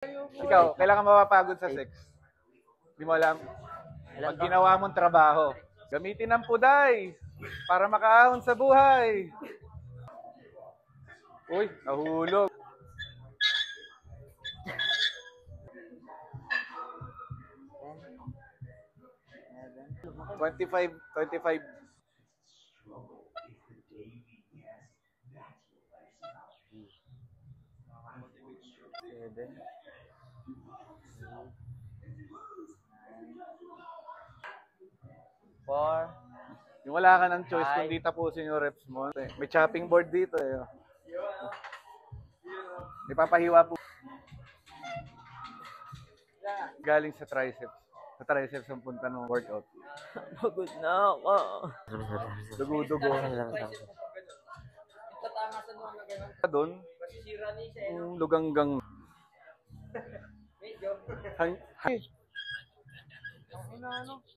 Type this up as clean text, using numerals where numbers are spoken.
Ikaw, kailan ka mapapagod sa sex? Di mo alam? Pag ginawa mong trabaho. Gamitin ang puday para makaahon sa buhay. Uy, nahulog. $25. Four. Yung wala ka ng choice kundi tapusin yung reps mo. May chopping board dito eh. May papahiwa po. Galing sa triceps. Sa triceps ang punta ng workout. Pagod na ako. Dugo-dugo. Doon, luganggang.